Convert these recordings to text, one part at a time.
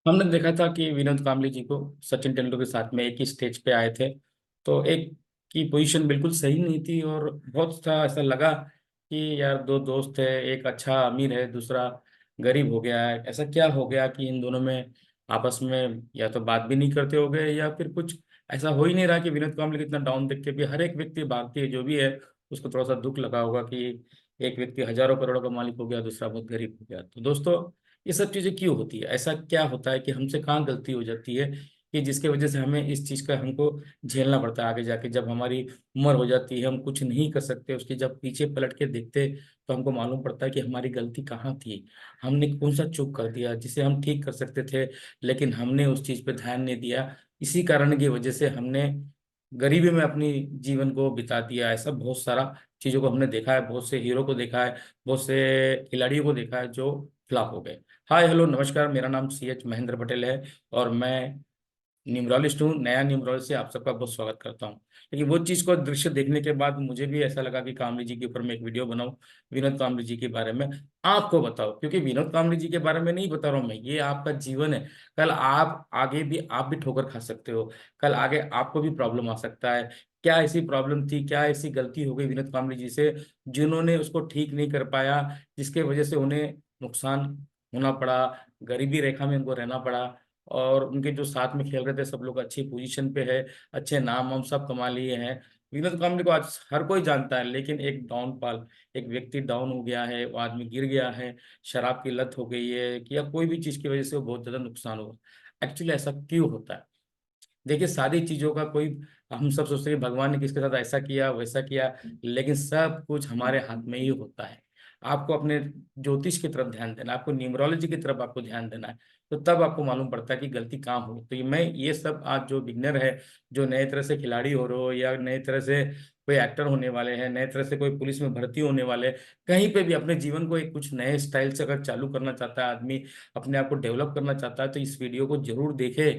हमने देखा था कि विनोद कांबली जी को सचिन तेंदुलकर के साथ में एक ही स्टेज पे आए थे। तो एक की पोजीशन बिल्कुल सही नहीं थी और बहुत सा ऐसा लगा कि यार दो दोस्त है, एक अच्छा अमीर है, दूसरा गरीब हो गया है। ऐसा क्या हो गया कि इन दोनों में आपस में या तो बात भी नहीं करते हो गए या फिर कुछ ऐसा हो ही नहीं रहा कि विनोद कांबली को इतना डाउन देख के भी हर एक व्यक्ति भारतीय जो भी है उसको थोड़ा सा दुख लगा होगा कि एक व्यक्ति हजारों करोड़ों का मालिक हो गया, दूसरा बहुत गरीब हो गया। तो दोस्तों, ये सब चीजें क्यों होती है? ऐसा क्या होता है कि हमसे कहाँ गलती हो जाती है कि जिसके वजह से हमें इस चीज का हमको झेलना पड़ता है आगे जाके? जब हमारी उम्र हो जाती है, हम कुछ नहीं कर सकते, उसकी जब पीछे पलट के देखते तो हमको मालूम पड़ता है कि हमारी गलती कहाँ थी, हमने कौन सा चूक कर दिया जिसे हम ठीक कर सकते थे, लेकिन हमने उस चीज पे ध्यान नहीं दिया। इसी कारण की वजह से हमने गरीबी में अपनी जीवन को बिता दिया। ऐसा बहुत सारा चीजों को हमने देखा है, बहुत से हीरो को देखा है, बहुत से खिलाड़ियों को देखा है जो फ्लॉप हो गए। हाय हेलो नमस्कार, मेरा नाम CH महेंद्र पटेल है और मैं न्यूमरोलॉजिस्ट हूँ। नया न्यूमरोलॉजी से आप सबका बहुत स्वागत करता हूँ। लेकिन वो चीज़ को दृश्य देखने के बाद मुझे भी ऐसा लगा कि कामली जी के ऊपर मैं एक वीडियो बनाऊं, विनोद कामली जी के बारे में आपको बताओ। क्योंकि विनोद कामली जी के बारे में नहीं बता रहा हूँ मैं, ये आपका जीवन है। कल आप आगे भी आप भी ठोकर खा सकते हो, कल आगे आपको भी प्रॉब्लम आ सकता है। क्या ऐसी प्रॉब्लम थी, क्या ऐसी गलती हो गई विनोद कामली जी से जिन्होंने उसको ठीक नहीं कर पाया, जिसके वजह से उन्हें नुकसान होना पड़ा, गरीबी रेखा में उनको रहना पड़ा। और उनके जो साथ में खेल रहे थे सब लोग अच्छी पोजीशन पे है, अच्छे नाम हम सब कमा लिए हैं। विनोद कांबली को आज हर कोई जानता है, लेकिन एक डाउनफॉल, एक व्यक्ति डाउन हो गया है, वो आदमी गिर गया है, शराब की लत हो गई है कि या कोई भी चीज की वजह से वो बहुत ज्यादा नुकसान हुआ। एक्चुअली ऐसा क्यों होता है? देखिए, सारी चीजों का कोई, हम सब सोचते हैं कि भगवान ने किसके साथ ऐसा किया वैसा किया, लेकिन सब कुछ हमारे हाथ में ही होता है। आपको अपने ज्योतिष की तरफ ध्यान देना है, आपको न्यूमरोलॉजी की तरफ आपको ध्यान देना है। तो तब आपको मालूम पड़ता है कि गलती कहाँ हो। तो मैं ये सब आज जो बिगनर है, जो नए तरह से खिलाड़ी हो रहे हो या नए तरह से कोई एक्टर होने वाले हैं, नए तरह से कोई पुलिस में भर्ती होने वाले हैं, कहीं पे भी अपने जीवन को एक कुछ नए स्टाइल से अगर चालू करना चाहता है आदमी, अपने आप को डेवलप करना चाहता है, तो इस वीडियो को जरूर देखे,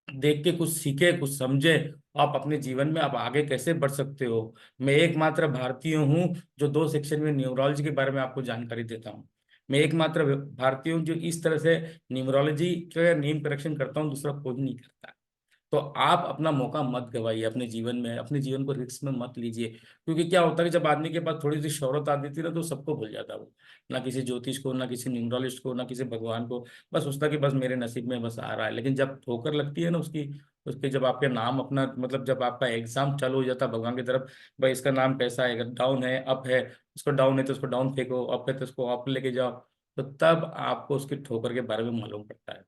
देख के कुछ सीखे, कुछ समझे। आप अपने जीवन में आप आगे कैसे बढ़ सकते हो। मैं एकमात्र भारतीय हूँ जो 2 सेक्शन में न्यूमरोलॉजी के बारे में आपको जानकारी देता हूँ। मैं एकमात्र भारतीय हूँ जो इस तरह से न्यूमरोलॉजी का नेम करेक्शन करता हूँ, दूसरा कोई नहीं करता। तो आप अपना मौका मत गवाइए अपने जीवन में, अपने जीवन को रिस्क में मत लीजिए। क्योंकि क्या होता है कि जब आदमी के पास थोड़ी सी शोहरत आ जाती है ना, तो सबको भूल जाता है वो। ना किसी ज्योतिष को, ना किसी न्यूमरोलॉजिस्ट को, ना किसी भगवान को। बस सोचता है कि बस मेरे नसीब में बस आ रहा है। लेकिन जब ठोकर लगती है ना उसकी, उसके जब आपके नाम अपना मतलब जब आपका एग्जाम चालू हो जाता है भगवान की तरफ, भाई इसका नाम कैसा है, अगर डाउन है अप है, उसको डाउन है तो उसको डाउन फेंको, अप है तो उसको अप लेके जाओ। तो तब आपको उसकी ठोकर के बारे में मालूम पड़ता है।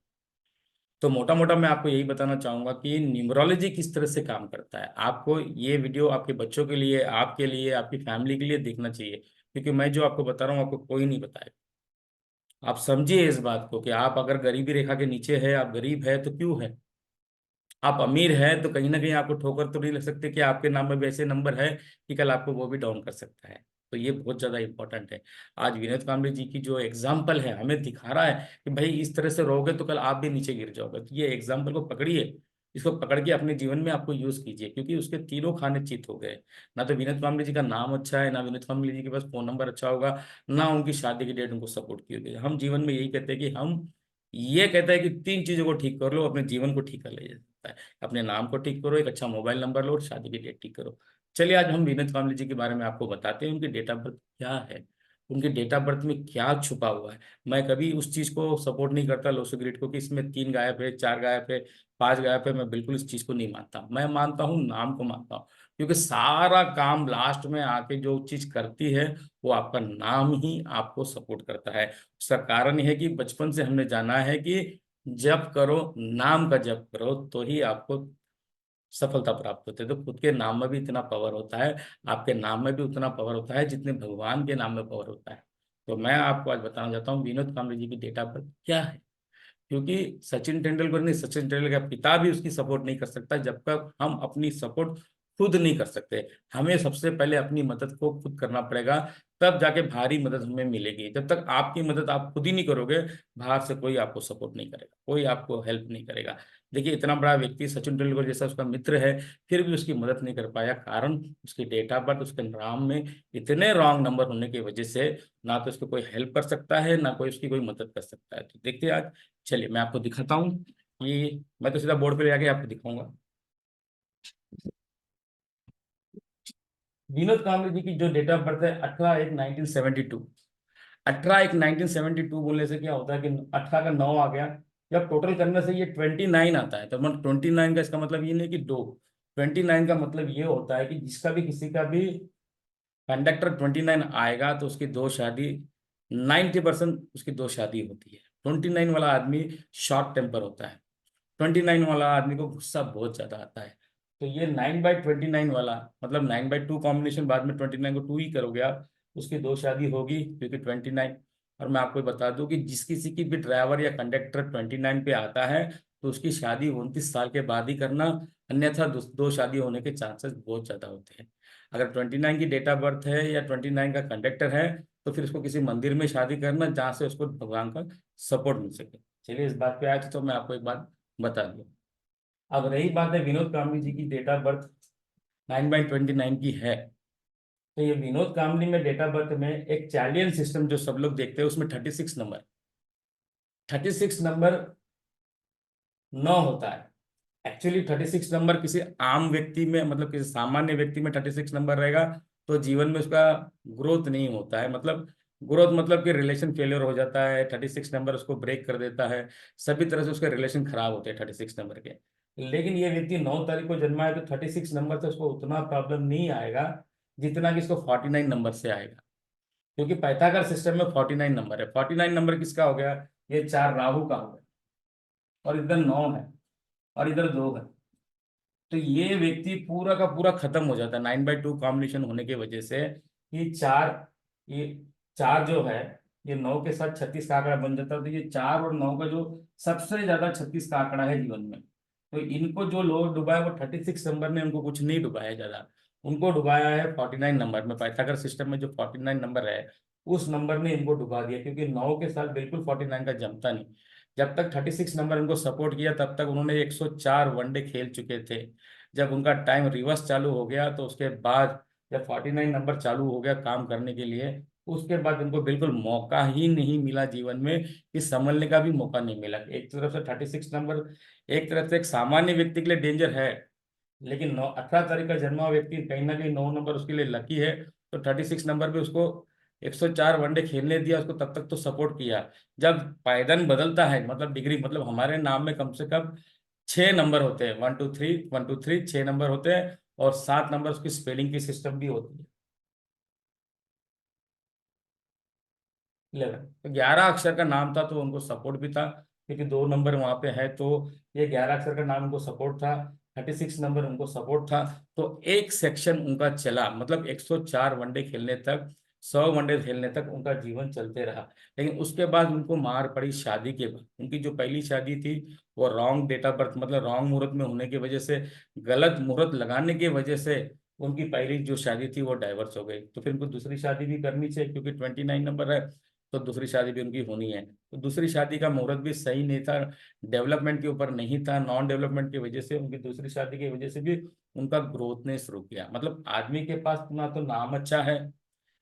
तो मोटा मोटा मैं आपको यही बताना चाहूंगा कि न्यूमरोलॉजी किस तरह से काम करता है। आपको ये वीडियो आपके बच्चों के लिए, आपके लिए, आपकी फैमिली के लिए देखना चाहिए। क्योंकि मैं जो आपको बता रहा हूँ आपको कोई नहीं बताएगा। आप समझिए इस बात को कि आप अगर गरीबी रेखा के नीचे है, आप गरीब है तो क्यों है, आप अमीर है तो कहीं ना कहीं आपको ठोकर तो नहीं लग सकती कि आपके नाम में भी ऐसे नंबर है कि कल आपको वो भी डाउन कर सकता है। तो ये बहुत ज्यादा इंपॉर्टेंट है। आज विनोद कांबले जी की जो एग्जाम्पल है हमें दिखा रहा है कि भाई इस तरह से रहोगे तो कल आप भी नीचे गिर जाओगे। तो ये एग्जाम्पल को पकड़िए, इसको पकड़ के अपने जीवन में आपको यूज कीजिए। क्योंकि उसके तीनों खाने चित हो गए। ना तो विनोद कांबले जी का नाम अच्छा है, ना विनोद कांबले जी के पास फोन नंबर अच्छा होगा, ना उनकी शादी की डेट उनको सपोर्ट की होगी। हम जीवन में यही कहते हैं कि हम ये कहते हैं कि 3 चीजों को ठीक कर लो, अपने जीवन को ठीक कर ले सकता है। अपने नाम को ठीक करो, एक अच्छा मोबाइल नंबर लो और शादी की डेट ठीक करो। चलिए आज हम विनोद कांबले जी के बारे में आपको बताते हैं, उनकी डेट ऑफ बर्थ क्या है, उनके डेट ऑफ बर्थ में क्या छुपा हुआ है। मैं कभी उस चीज को सपोर्ट नहीं करता लोसोग्रिड को कि इसमें 3 गायब है, 4 गायब है, 5 गायब है। मैं बिल्कुल इस चीज को नहीं मानता। मैं मानता हूँ, नाम को मानता हूँ। क्योंकि सारा काम लास्ट में आके जो चीज करती है वो आपका नाम ही आपको सपोर्ट करता है। उसका कारण यह है कि बचपन से हमने जाना है कि जप करो, नाम का जप करो तो ही आपको सफलता प्राप्त होती है। तो खुद के नाम में भी इतना पावर होता है, आपके नाम में भी उतना पावर होता है जितने भगवान के नाम में पावर होता है। तो मैं आपको आज बताना चाहता हूँ विनोद कांबले जी की डेट ऑफ बर्थ क्या है। क्योंकि सचिन तेंदुलकर नहीं, सचिन तेंदुलकर का पिता भी उसकी सपोर्ट नहीं कर सकता जब तक हम अपनी सपोर्ट खुद नहीं कर सकते। हमें सबसे पहले अपनी मदद को खुद करना पड़ेगा, तब जाके भारी मदद हमें मिलेगी। जब तक आपकी मदद आप खुद ही नहीं करोगे, बाहर से कोई आपको सपोर्ट नहीं करेगा, कोई आपको हेल्प नहीं करेगा। देखिए इतना बड़ा व्यक्ति सचिन तेंदुलकर जैसा उसका मित्र है, फिर भी उसकी मदद नहीं कर पाया, कारण उसकी डेट ऑफ बर्थ, उसके नाम में इतने रॉन्ग नंबर होने की वजह से ना तो उसको कोई हेल्प कर सकता है, ना कोई उसकी कोई मदद कर सकता है। तो देखते हैं आज, चलिए मैं आपको दिखाता हूँ कि मैं तो सीधा बोर्ड पे ले आके आपको दिखाऊंगा। विनोद कांबळे जी की जो डेट ऑफ बर्थ है 18/1/1972। 18/1/1972 बोलने से क्या होता है कि 18 का 9 आ गया, जब टोटल करने से ये 29 आता है, तो मतलब 29 का इसका मतलब ये नहीं कि दो, 29 का मतलब ये होता है कि जिसका भी किसी का भी कंडक्टर 29 आएगा तो उसकी दो शादी, 90% उसकी दो शादी होती है। 29 वाला आदमी शॉर्ट टेम्पर होता है, 29 वाला आदमी को गुस्सा बहुत ज्यादा आता है। तो ये 9/29 वाला मतलब 9/2 कॉम्बिनेशन, बाद में 29 को 2 ही करोगे आप, उसकी दो शादी होगी क्योंकि 29। और मैं आपको बता दूं कि जिस किसी की भी ड्राइवर या कंडक्टर 29 पे आता है तो उसकी शादी 29 साल के बाद ही करना, अन्यथा दो शादी होने के चांसेस बहुत ज्यादा होते हैं। अगर 29 की डेट ऑफ बर्थ है या 29 का कंडक्टर है तो फिर उसको किसी मंदिर में शादी करना जहाँ से उसको भगवान का सपोर्ट मिल सके। चलिए इस बात पे आए तो मैं आपको एक बात बता दूं। अब रही बात है विनोद कांबली जी की डेट ऑफ बर्थ 9/29 की है, तो ये विनोद कांबली में डेट ऑफ बर्थ में एक चार्लियन सिस्टम जो सब लोग देखते हैं उसमें 36 नंबर, 36 नंबर 9 होता है। एक्चुअली 36 नंबर किसी आम व्यक्ति में मतलब किसी सामान्य व्यक्ति में 36 नंबर रहेगा तो जीवन में उसका ग्रोथ नहीं होता है, मतलब ग्रोथ मतलब कि रिलेशन फेलियर हो जाता है, 36 नंबर उसको ब्रेक कर देता है, सभी तरह से उसके रिलेशन खराब होते हैं 36 नंबर के। लेकिन ये व्यक्ति 9 तारीख को जन्मा है तो 36 नंबर से उसको उतना प्रॉब्लम नहीं आएगा जितना कि इसको 49 नंबर से आएगा, क्योंकि पाइथागोरस सिस्टम में 49 नंबर है। 49 नंबर किसका हो गया, ये 4 राहु का हो गया, और इधर 9 है और इधर 2 है। तो ये व्यक्ति पूरा का पूरा खत्म हो जाता है 9/2 कॉम्बिनेशन होने की वजह से। ये चार, ये चार जो है, ये 9 के साथ 36 का आंकड़ा बन जाता है, तो ये 4 और 9 का जो सबसे ज्यादा 36 का आंकड़ा है जीवन में, तो इनको जो लोग डुबाए वो 36 नंबर ने उनको कुछ नहीं डुबाया ज्यादा, उनको डुबाया है 49 नंबर में। पाइथागोरस सिस्टम में जो 49 नंबर है उस नंबर ने इनको डुबा दिया, क्योंकि 9 के साथ बिल्कुल 49 का जमता नहीं। जब तक 36 नंबर इनको सपोर्ट किया तब तक उन्होंने 104 वनडे खेल चुके थे। जब उनका टाइम रिवर्स चालू हो गया तो उसके बाद जब 49 नंबर चालू हो गया काम करने के लिए, उसके बाद उनको बिल्कुल मौका ही नहीं मिला जीवन में कि संभलने का भी मौका नहीं मिला। एक तरफ से 36 नंबर एक तरफ से एक सामान्य व्यक्ति के लिए डेंजर है, लेकिन 18 तारीख का जन्मा हुआ व्यक्ति कहीं ना कहीं 9 नंबर उसके लिए लकी है। तो 36 नंबर पे उसको 104 वनडे खेलने दिया, उसको तब तक तो सपोर्ट किया। जब पायदान बदलता है मतलब डिग्री, मतलब हमारे नाम में कम से कम 6 नंबर होते हैं, 1 2 3 1 2 3 6 नंबर होते हैं, और 7 नंबर उसकी स्पेलिंग की सिस्टम भी होती है। 11, तो 11 अक्षर का नाम था तो उनको सपोर्ट भी था, क्योंकि 2 नंबर वहां पे है तो ये 11 अक्षर का नाम उनको सपोर्ट था। 36 नंबर उनको सपोर्ट था। तो एक सेक्शन उनका चला, मतलब 104 वनडे खेलने तक, 100 वनडे खेलने तक उनका जीवन चलते रहा। लेकिन उसके बाद उनको मार पड़ी शादी के बाद। उनकी जो पहली शादी थी वो रॉन्ग डेट ऑफ बर्थ मतलब रॉन्ग मुहूर्त में होने की वजह से, गलत मुहूर्त लगाने की वजह से उनकी पहली जो शादी थी वो डाइवर्स हो गई। तो फिर उनको दूसरी शादी भी करनी चाहिए क्योंकि 29 नंबर है, तो दूसरी शादी भी उनकी होनी है। तो दूसरी शादी का मुहूर्त भी सही नहीं था, डेवलपमेंट के ऊपर नहीं था, नॉन डेवलपमेंट की वजह से उनकी दूसरी शादी की वजह से भी उनका ग्रोथ ने शुरू किया। मतलब आदमी के पास ना तो नाम अच्छा है,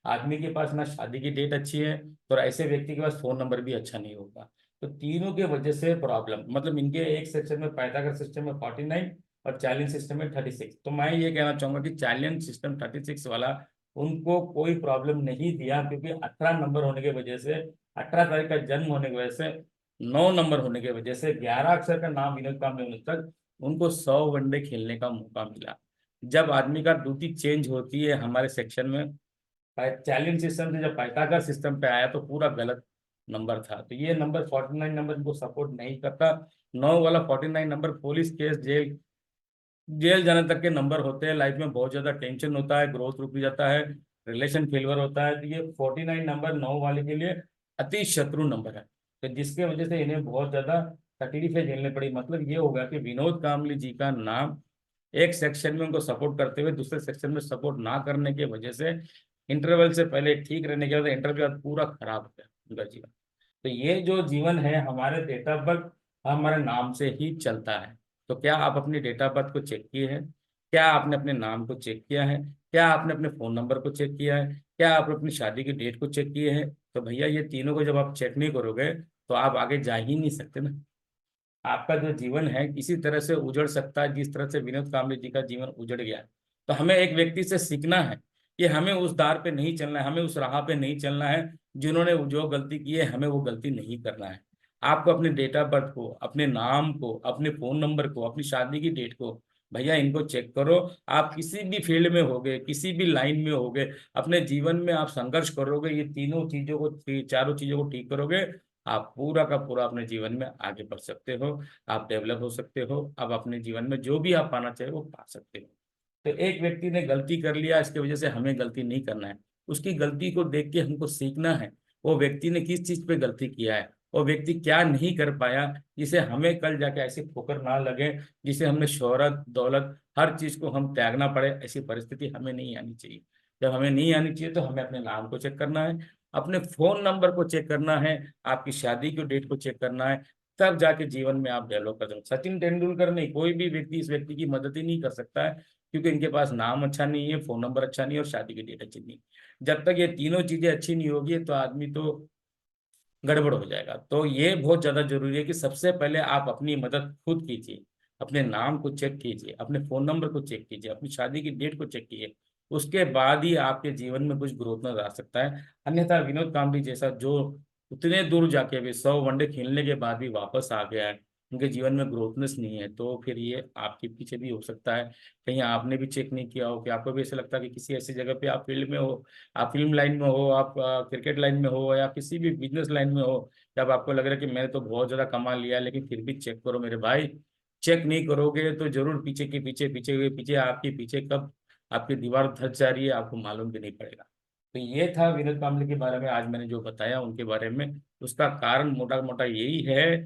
आदमी के पास ना शादी की डेट अच्छी है, तो ऐसे व्यक्ति के पास फोन नंबर भी अच्छा नहीं होगा। तो तीनों के वजह से प्रॉब्लम, मतलब इनके एक सेक्शन में पाइथागोरस सिस्टम में 49 और चार्लियन सिस्टम में 36। तो मैं ये कहना चाहूंगा कि चार्लियन सिस्टम 36 वाला उनको कोई प्रॉब्लम नहीं दिया, क्योंकि 18 नंबर होने की वजह से, 18 तारीख का जन्म होने की वजह से, 9 नंबर होने की वजह से, 11 अक्षर का नाम विनोद कांबले होने तक उनको 100 वनडे खेलने का मौका मिला। जब आदमी का ड्यूटी चेंज होती है हमारे सेक्शन में, चार्लियन सिस्टम से जब पाइथागोरस सिस्टम पे आया तो पूरा गलत नंबर था। तो ये नंबर 49 नंबर इनको सपोर्ट नहीं करता। 9 वाला 49 number police case jail, jail जाने तक के नंबर होते हैं। लाइफ में बहुत ज्यादा टेंशन होता है, ग्रोथ रुक जाता है, रिलेशन फेलियर होता है। तो ये 49 नंबर 9 वाले के लिए अति शत्रु नंबर है, तो जिसके वजह से इन्हें बहुत ज्यादा तकलीफें झेलनी पड़ी। मतलब ये होगा कि विनोद कामली जी का नाम एक सेक्शन में उनको सपोर्ट करते हुए दूसरे सेक्शन में सपोर्ट ना करने की वजह से इंटरवल से पहले ठीक रहने के बाद इंटरव्यू के बाद पूरा खराब हो गया उनका जीवन। तो ये जो जीवन है हमारे डेट ऑफ बर्थ हमारे नाम से ही चलता है। तो क्या आप अपनी डेट ऑफ बर्थ को चेक किए हैं? क्या आपने अपने नाम को चेक किया है? क्या आपने अपने फोन नंबर को चेक किया है? क्या आपने अपनी शादी की डेट को चेक किए हैं? तो भैया ये तीनों को जब आप चेक नहीं करोगे तो आप आगे जा ही नहीं सकते ना। आपका जो जीवन है किसी तरह से उजड़ सकता है, जिस तरह से विनोद कांबले जी का जीवन उजड़ गया है। तो हमें एक व्यक्ति से सीखना है कि हमें उस दार पे नहीं चलना है, हमें उस राह पे नहीं चलना है। जिन्होंने जो गलती की है हमें वो गलती नहीं करना है। आपको अपने डेट ऑफ बर्थ को, अपने नाम को, अपने फोन नंबर को, अपनी शादी की डेट को, भैया इनको चेक करो। आप किसी भी फील्ड में होगे, किसी भी लाइन में होगे, अपने जीवन में आप संघर्ष करोगे, ये तीनों चीजों को, चारों चीजों को ठीक करोगे, आप पूरा का पूरा अपने जीवन में आगे बढ़ सकते हो। आप डेवलप हो सकते हो। आप अपने जीवन में जो भी आप पाना चाहे वो पा सकते हो। तो एक व्यक्ति ने गलती कर लिया, इसकी वजह से हमें गलती नहीं करना है। उसकी गलती को देख के हमको सीखना है, वो व्यक्ति ने किस चीज पे गलती किया है, वो व्यक्ति क्या नहीं कर पाया, जिसे हमें कल जाके ऐसी ठोकर ना लगे, जिसे हमने शोहरत दौलत हर चीज को हम त्यागना पड़े, ऐसी परिस्थिति हमें नहीं आनी चाहिए। जब हमें नहीं आनी चाहिए तो हमें अपने नाम को चेक करना है, अपने फोन नंबर को चेक करना है, आपकी शादी की डेट को चेक करना है। तब जाके जीवन में आप डेवलप कर सकते। सचिन तेंदुलकर नहीं, कोई भी व्यक्ति इस व्यक्ति की मदद ही नहीं कर सकता है, क्योंकि इनके पास नाम अच्छा नहीं है, फोन नंबर अच्छा नहीं है और शादी की डेट अच्छी नहीं है। जब तक ये तीनों चीजें अच्छी नहीं होगी तो आदमी तो गड़बड़ हो जाएगा। तो ये बहुत ज्यादा जरूरी है कि सबसे पहले आप अपनी मदद खुद कीजिए। अपने नाम को चेक कीजिए, अपने फोन नंबर को चेक कीजिए, अपनी शादी की डेट को चेक कीजिए। उसके बाद ही आपके जीवन में कुछ ग्रोथ नजर आ सकता है। अन्यथा विनोद कांबली जैसा जो उतने दूर जाके भी 100 वनडे खेलने के बाद भी वापस आ गया है, उनके जीवन में ग्रोथनेस नहीं है, तो फिर ये आपके पीछे भी हो सकता है। कहीं आपने भी चेक नहीं किया हो, कि आपको भी ऐसा लगता है कि किसी ऐसी जगह पे आप फील्ड में हो, आप फिल्म लाइन में हो, आप क्रिकेट लाइन में हो, या किसी भी बिजनेस लाइन में हो, जब आपको लग रहा है कि मैंने तो बहुत ज्यादा कमा लिया है, लेकिन फिर भी चेक करो मेरे भाई। चेक नहीं करोगे तो जरूर पीछे के पीछे पीछे के पीछे आपके पीछे कब आपकी दीवार धंस जा रही है आपको मालूम भी नहीं पड़ेगा। तो ये था विनोद कांबले के बारे में आज मैंने जो बताया उनके बारे में। उसका कारण मोटा मोटा यही है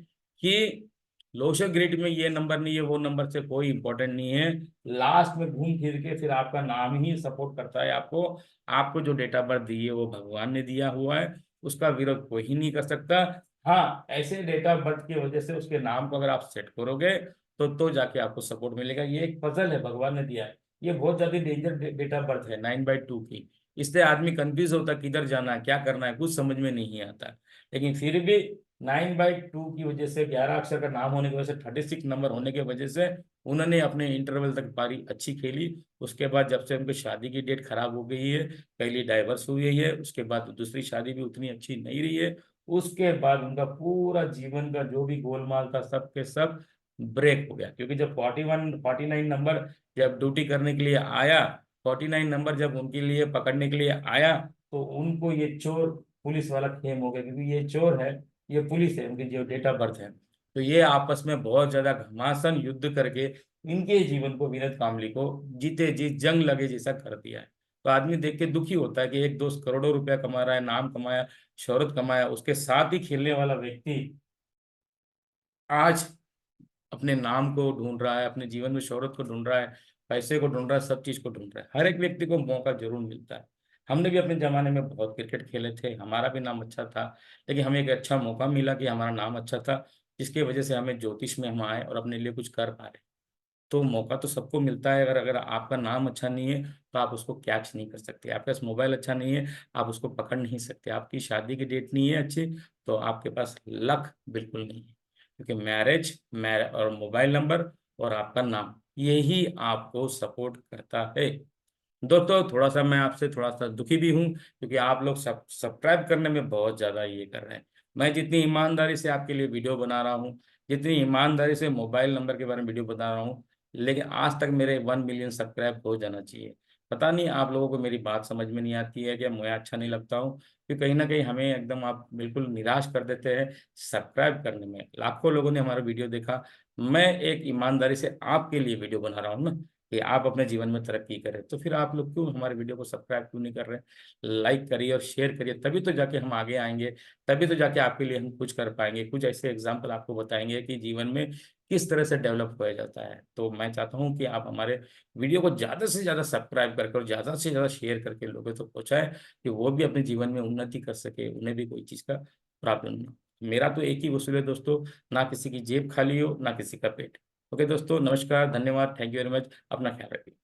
कि लोशो ग्रिड में ये नंबर नहीं है, वो नंबर से कोई इंपॉर्टेंट नहीं है। लास्ट में घूम फिर के फिर आपका नाम ही सपोर्ट करता है आपको। आपको जो डेट ऑफ बर्थ दी है वो भगवान ने दिया हुआ है, उसका विरोध कोई ही नहीं कर सकता। हाँ, ऐसे डेट ऑफ बर्थ की वजह से उसके नाम को अगर आप सेट करोगे तो जाके आपको सपोर्ट मिलेगा। ये एक पजल है, भगवान ने दिया है। ये बहुत ज्यादा डेंजर डेट ऑफ बर्थ है 9/2 की। इससे आदमी कंफ्यूज होता है किधर जाना है, क्या करना है, कुछ समझ में नहीं आता। लेकिन फिर भी 9/2 की वजह से, 11 अक्षर का नाम होने की वजह से, 36 नंबर होने की वजह से उन्होंने अपने इंटरवल तक पारी अच्छी खेली। उसके बाद जब से उनकी शादी की डेट खराब हो गई है, पहली डाइवर्स हुई है, उसके बाद दूसरी शादी भी उतनी अच्छी नहीं रही है। उसके बाद उनका पूरा जीवन का जो भी गोलमाल था सब के सब ब्रेक हो गया, क्योंकि जब 49 नंबर जब ड्यूटी करने के लिए आया, 49 नंबर जब उनके लिए पकड़ने के लिए आया, तो उनको ये चोर पुलिस वाला खेम हो गया, क्योंकि ये चोर है, ये पुलिस है, उनकी जो डेट ऑफ बर्थ है। तो ये आपस में बहुत ज्यादा घमासान युद्ध करके इनके जीवन को, विनोद कांबली को जीते जी जंग लगे जैसा कर दिया है। तो आदमी देख के दुखी होता है कि एक दोस्त करोड़ों रुपया कमा रहा है, नाम कमाया, शोहरत कमाया, उसके साथ ही खेलने वाला व्यक्ति आज अपने नाम को ढूंढ रहा है, अपने जीवन में शोहरत को ढूंढ रहा है, पैसे को ढूंढ रहा है, सब चीज को ढूंढ रहा है। हर एक व्यक्ति को मौका जरूर मिलता है। हमने भी अपने जमाने में बहुत क्रिकेट खेले थे, हमारा भी नाम अच्छा था, लेकिन हमें एक अच्छा मौका मिला कि हमारा नाम अच्छा था, जिसकी वजह से हमें ज्योतिष में हम आए और अपने लिए कुछ कर पा रहे। तो मौका तो सबको मिलता है। अगर अगर आपका नाम अच्छा नहीं है तो आप उसको कैच नहीं कर सकते। आपके पास मोबाइल अच्छा नहीं है, आप उसको पकड़ नहीं सकते। आपकी शादी की डेट नहीं है अच्छी, तो आपके पास लक बिल्कुल नहीं है। क्योंकि मैरिज और मोबाइल नंबर और आपका नाम, यही आपको सपोर्ट करता है। दोस्तों, थोड़ा सा मैं आपसे थोड़ा सा दुखी भी हूँ, क्योंकि आप लोग सब्सक्राइब करने में बहुत ज़्यादा ये कर रहे हैं। मैं जितनी ईमानदारी से आपके लिए वीडियो बना रहा हूँ, जितनी ईमानदारी से मोबाइल नंबर के बारे में वीडियो बता रहा हूँ, लेकिन आज तक मेरे 1 मिलियन सब्सक्राइब हो जाना चाहिए। पता नहीं आप लोगों को मेरी बात समझ में नहीं आती है, क्या मैं अच्छा नहीं लगता हूँ, कि कहीं ना कहीं हमें एकदम आप बिल्कुल निराश कर देते हैं सब्सक्राइब करने में। लाखों लोगों ने हमारा वीडियो देखा। मैं एक ईमानदारी से आपके लिए वीडियो बना रहा हूँ ना, कि आप अपने जीवन में तरक्की करें, तो फिर आप लोग क्यों हमारे वीडियो को सब्सक्राइब क्यों नहीं कर रहे? लाइक करिए और शेयर करिए, तभी तो जाके हम आगे आएंगे। तभी तो जाके आपके लिए हम कुछ कर पाएंगे, कुछ ऐसे एग्जाम्पल आपको बताएंगे कि जीवन में किस तरह से डेवलप किया जाता है। तो मैं चाहता हूँ कि आप हमारे वीडियो को ज़्यादा से ज़्यादा सब्सक्राइब करके और ज़्यादा से ज़्यादा शेयर करके लोगों तक पहुँचाएं, कि वो भी अपने जीवन में उन्नति कर सके, उन्हें भी कोई चीज़ का प्रॉब्लम ना हो। मेरा तो एक ही उसूल है दोस्तों, ना किसी की जेब खाली हो, ना किसी का पेट। ओके दोस्तों, नमस्कार, धन्यवाद, थैंक यू वेरी मच, अपना ख्याल रखिए।